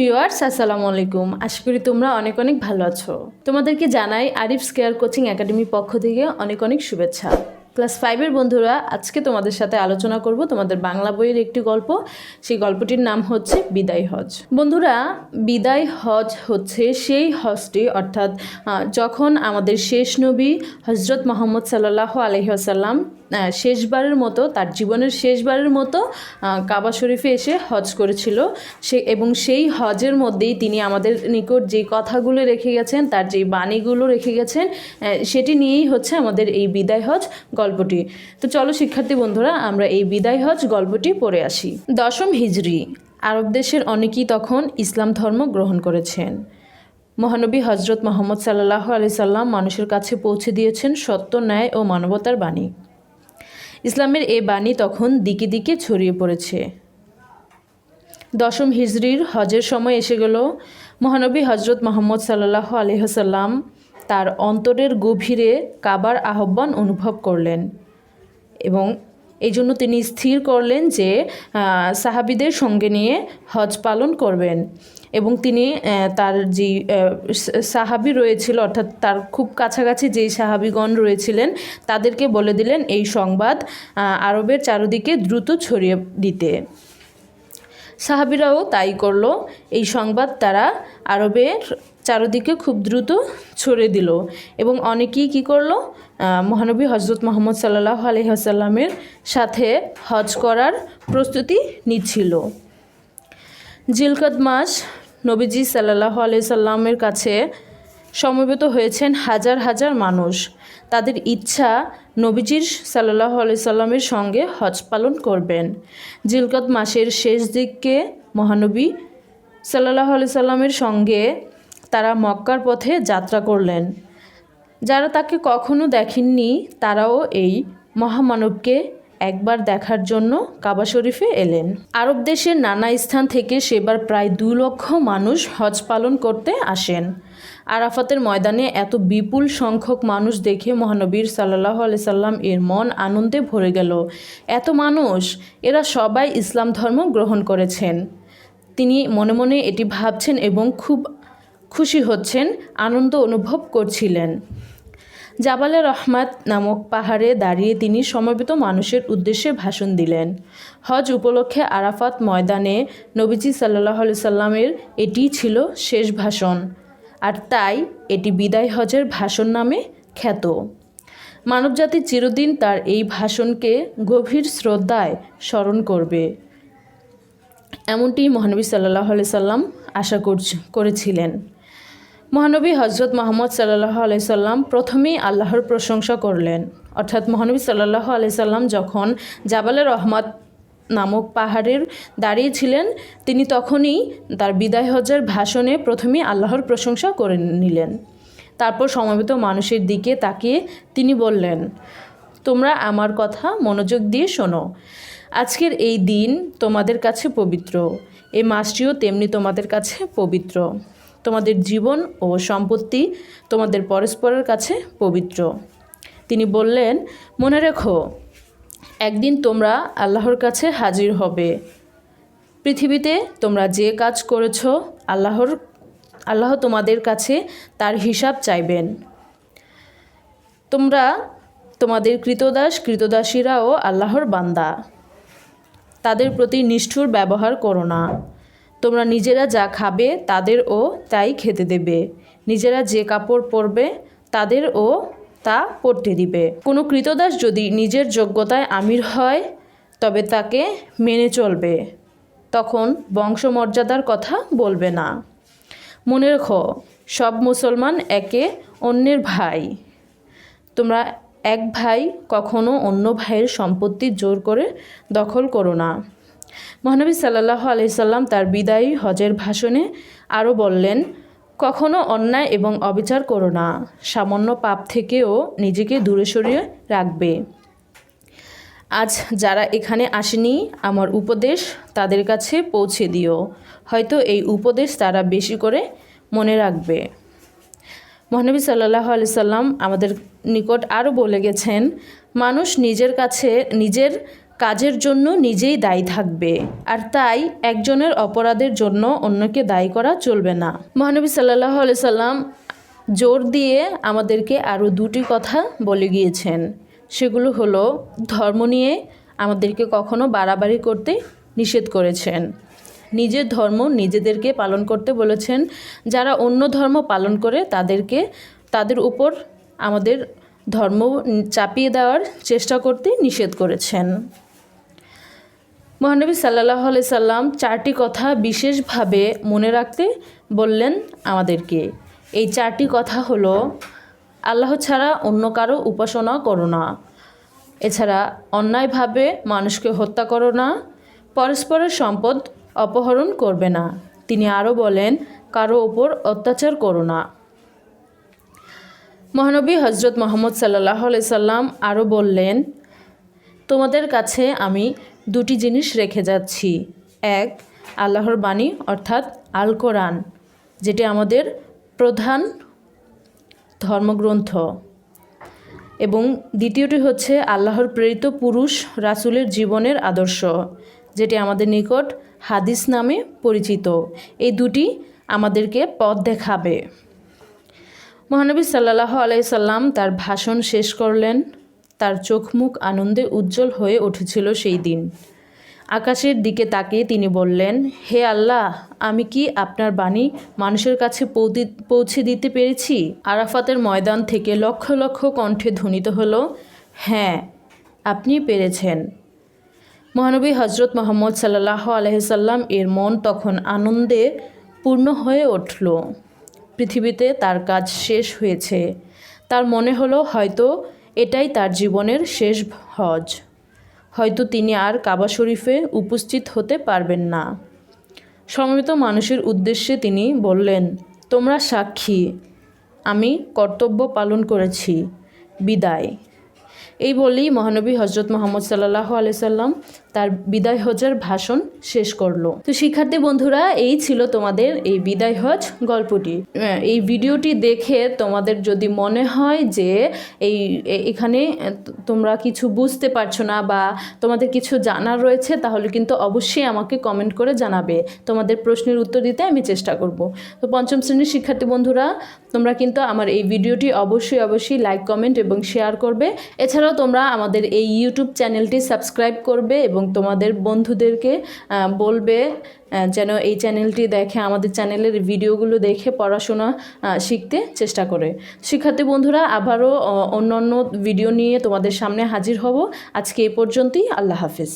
Viewers আসসালামু আলাইকুম। আশা করি তোমরা অনেক অনেক ভালো আছো। তোমাদেরকে জানাই আরিফ'স কেয়ার কোচিং একাডেমির পক্ষ থেকে অনেক অনেক শুভেচ্ছা। ক্লাস 5-এর বন্ধুরা, আজকে তোমাদের সাথে আলোচনা করব তোমাদের বাংলা বইয়ের একটি গল্প। সেই গল্পটির নাম হচ্ছে বিদায় হজ। বন্ধুরা, বিদায় হজ হচ্ছে সেই হজটি, অর্থাৎ যখন আমাদের শেষ নবী হজরত মুহাম্মদ সাল্লাল্লাহু আলাইহি ওয়াসাল্লাম শেষবারের মতো, তার জীবনের শেষবারের মতো কাবা শরীফে এসে হজ করেছিল, এবং সেই হজের মধ্যেই তিনি আমাদের নিকট যে কথাগুলো রেখে গেছেন, তার যেই বাণীগুলো রেখে গেছেন, সেটি নিয়েই হচ্ছে আমাদের এই বিদায় হজ গল্পটি। তো চলো শিক্ষার্থী বন্ধুরা, আমরা এই বিদায় হজ গল্পটি পড়ে আসি। 10ম হিজরি। আরব দেশের অনেকেই তখন ইসলাম ধর্ম গ্রহণ করেছেন। মহানবী হজরত মুহাম্মদ সাল্লাল্লাহু আলাইহি সাল্লাম মানুষের কাছে পৌঁছে দিয়েছেন সত্য, ন্যায় ও মানবতার বাণী। ইসলামের এই বাণী তখন দিকে দিকে ছড়িয়ে পড়েছে। 10ম হিজরির হজের সময় এসে গেল। মহানবী হজরত মুহাম্মদ সাল্লাল্লাহু আলাইহি ওয়াসাল্লাম তার অন্তরের গভীরে কাবার আহ্বান অনুভব করলেন, এবং এই জন্য তিনি স্থির করলেন যে সাহাবীদের সঙ্গে নিয়ে হজ পালন করবেন। এবং তিনি তার যে সাহাবী রয়েছিল, অর্থাৎ তার খুব কাছাকাছি যেই সাহাবীগণ রয়েছিলেন, তাদেরকে বলে দিলেন এই সংবাদ আরবের চারদিকে দ্রুত ছড়িয়ে দিতে। সাহাবীরাও তাই করল। এই সংবাদ তারা আরবের চারদিকে খুব দ্রুত ছড়িয়ে দিল, এবং অনেকেই কী করলো, মহানবী হজরত মুহাম্মদ সাল্লাল্লাহু আলাইহি ওয়াসাল্লামের সাথে হজ করার প্রস্তুতি নিচ্ছিল। জিলকদ মাস নবীজি সাল্লাল্লাহু আলাইহি সাল্লামের কাছে সমবেত হয়েছেন হাজার হাজার মানুষ। তাদের ইচ্ছা নবীজির সাল্লাল্লাহু আলাইহি সাল্লামের সঙ্গে হজ পালন করবেন। জিলকদ মাসের শেষ দিকে মহানবী সাল্লাল্লাহু আলাইহি সাল্লামের সঙ্গে তারা মক্কার পথে যাত্রা করলেন। যারা তাকে কখনো দেখেননি, তারাও এই মহামানবকে একবার দেখার জন্য কাবা শরীফে এলেন। আরব দেশের নানা স্থান থেকে সেবার প্রায় 2 লক্ষ মানুষ হজ পালন করতে আসেন। আরাফাতের ময়দানে এত বিপুল সংখ্যক মানুষ দেখে মহানবীর সাল্লাল্লাহু আলাইহি সাল্লাম এর মন আনন্দে ভরে গেল। এত মানুষ, এরা সবাই ইসলাম ধর্ম গ্রহণ করেছেন। তিনি মনে মনে এটি ভাবছেন এবং খুব খুশি হচ্ছেন, আনন্দ অনুভব করছিলেন। জাবালে রহমাত নামক পাহাড়ে দাঁড়িয়ে তিনি সমবেত মানুষের উদ্দেশ্যে ভাষণ দিলেন। হজ উপলক্ষে আরাফাত ময়দানে নবীজি সাল্লাল্লাহু আলাইহি সাল্লামের এটিই ছিল শেষ ভাষণ, আর তাই এটি বিদায় হজের ভাষণ নামে খ্যাত। মানবজাতি চিরদিন তার এই ভাষণকে গভীর শ্রদ্ধায় স্মরণ করবে, এমনটি মহানবী সাল্লাল্লাহু আলাইহি সাল্লাম আশা করেছিলেন। মহানবী হজরত মুহাম্মদ সাল্লাল্লাহু আলাইহি সাল্লাম প্রথমেই আল্লাহর প্রশংসা করলেন। অর্থাৎ মহানবী সাল্লাল্লাহু আলাইহি সাল্লাম যখন জাবালে রহমাত নামক পাহাড়ের দাঁড়িয়েছিলেন, তিনি তখনই তার বিদায় হজের ভাষণে প্রথমেই আল্লাহর প্রশংসা করে নিলেন। তারপর সমবেত মানুষের দিকে তাকিয়ে তিনি বললেন, তোমরা আমার কথা মনোযোগ দিয়ে শোনো। আজকের এই দিন তোমাদের কাছে পবিত্র, এই মাসটিও তেমনি তোমাদের কাছে পবিত্র। তোমাদের জীবন ও সম্পত্তি তোমাদের পরস্পরের কাছে পবিত্র। তিনি বললেন, মনে রেখো, একদিন তোমরা আল্লাহর কাছে হাজির হবে। পৃথিবীতে তোমরা যে কাজ করেছ, আল্লাহ তোমাদের কাছে তার হিসাব চাইবেন। তোমাদের কৃতদাসীরাও আল্লাহর বান্দা। তাদের প্রতি নিষ্ঠুর ব্যবহার করো না। তোমরা নিজেরা যা খাবে তাদেরও তাই খেতে দেবে, নিজেরা যে কাপড় পরবে তাদেরও তা পরতে দিবে। কোনো কৃতদাস যদি নিজের যোগ্যতায় আমির হয়, তবে তাকে মেনে চলবে, তখন বংশমর্যাদার কথা বলবে না। মনে রেখো, সব মুসলমান একে অন্যের ভাই। তোমরা এক ভাই কখনো অন্য ভাইয়ের সম্পত্তি জোর করে দখল করো না। মহানবী সাল্লাল্লাহু আলাইহি সাল্লাম তার বিদায়ী হজের ভাষণে আরও বললেন, কখনো অন্যায় এবং অবিচার করো না। সামান্য পাপ থেকেও নিজেকে দূরে সরিয়ে রাখবে। আজ যারা এখানে আসেনি, আমার উপদেশ তাদের কাছে পৌঁছে দিও। হয়তো এই উপদেশ তারা বেশি করে মনে রাখবে। মহানবী সাল্লাল্লাহু আলাইহি সাল্লাম আমাদের নিকট আরও বলে গেছেন, মানুষ নিজের কাজের জন্য নিজেই দায়ী থাকবে, আর তাই একজনের অপরাধের জন্য অন্যকে দায়ী করা চলবে না। মহানবী সাল্লাল্লাহু আলাইহি সাল্লাম জোর দিয়ে আমাদেরকে আরও দুটি কথা বলে গিয়েছেন। সেগুলো হলো, ধর্ম নিয়ে আমাদেরকে কখনো বাড়াবাড়ি করতে নিষেধ করেছেন। নিজের ধর্ম নিজেদেরকে পালন করতে বলেছেন। যারা অন্য ধর্ম পালন করে তাদের উপর আমাদের ধর্ম চাপিয়ে দেওয়ার চেষ্টা করতে নিষেধ করেছেন। মহানবী সাল্লাল্লাহু আলাইহি সাল্লাম 4টি কথা বিশেষভাবে মনে রাখতে বললেন আমাদেরকে। এই 4টি কথা হলো, আল্লাহ ছাড়া অন্য কারো উপাসনা করো না, এছাড়া অন্যায়ভাবে মানুষকে হত্যা করো না, পরস্পরের সম্পদ অপহরণ করবে না। তিনি আরও বলেন, কারো ওপর অত্যাচার করো না। মহানবী হজরত মুহাম্মদ সাল্লাল্লাহু আলাইহি সাল্লাম আরও বললেন, তোমাদের কাছে আমি 2টি জিনিস রেখে যাচ্ছি। এক, আল্লাহর বাণী অর্থাৎ আল কোরআন, যেটি আমাদের প্রধান ধর্মগ্রন্থ, এবং দ্বিতীয়টি হচ্ছে আল্লাহর প্রেরিত পুরুষ রাসূলের জীবনের আদর্শ, যেটি আমাদের নিকট হাদিস নামে পরিচিত। এই 2টি আমাদেরকে পথ দেখাবে। মহানবী সাল্লাল্লাহু আলাইহি সাল্লাম তার ভাষণ শেষ করলেন। তার চোখ মুখ আনন্দে উজ্জ্বল হয়ে উঠেছিল সেই দিন। আকাশের দিকে তাকিয়ে তিনি বললেন, হে আল্লাহ, আমি কি আপনার বাণী মানুষের কাছে পৌঁছে দিতে পেরেছি? আরাফাতের ময়দান থেকে লক্ষ লক্ষ কণ্ঠে ধ্বনিত হলো, হ্যাঁ, আপনি পেরেছেন। মহানবী হজরত মুহাম্মদ সাল্লাল্লাহু আলাইহি সাল্লাম এর মন তখন আনন্দে পূর্ণ হয়ে উঠল। পৃথিবীতে তার কাজ শেষ হয়েছে। তার মনে হলো হয়তো এটাই তার জীবনের শেষ হজ। হয়তো তিনি আর কাবা শরীফে উপস্থিত হতে পারবেন না। সমবেত মানুষের উদ্দেশ্যে তিনি বললেন, তোমরা সাক্ষী, আমি কর্তব্য পালন করেছি, বিদায়। এই বলেই মহানবী হজরত মুহাম্মদ সাল্লাল্লাহু আলাইহি সাল্লাম তার বিদায় হজের ভাষণ শেষ করলো। তো শিক্ষার্থী বন্ধুরা, এই ছিল তোমাদের এই বিদায় হজ গল্পটি। এই ভিডিওটি দেখে তোমাদের যদি মনে হয় যে এখানে তোমরা কিছু বুঝতে পারছো না বা তোমাদের কিছু জানার রয়েছে, তাহলে কিন্তু অবশ্যই আমাকে কমেন্ট করে জানাবে। তোমাদের প্রশ্নের উত্তর দিতে আমি চেষ্টা করব। তো 5ম শ্রেণীর শিক্ষার্থী বন্ধুরা, তোমরা কিন্তু আমার এই ভিডিওটি অবশ্যই লাইক, কমেন্ট এবং শেয়ার করবে। এছাড়াও তোমরা আমাদের এই ইউটিউব চ্যানেলটি সাবস্ক্রাইব করবে এবং তোমাদের বন্ধুদেরকে বলবে যেন এই চ্যানেলটি দেখে, আমাদের চ্যানেলের ভিডিওগুলো দেখে পড়াশোনা শিখতে চেষ্টা করে। শিক্ষার্থী বন্ধুরা, আবারও অন্য ভিডিও নিয়ে তোমাদের সামনে হাজির হব। আজকে এই পর্যন্তই। আল্লাহ হাফেজ।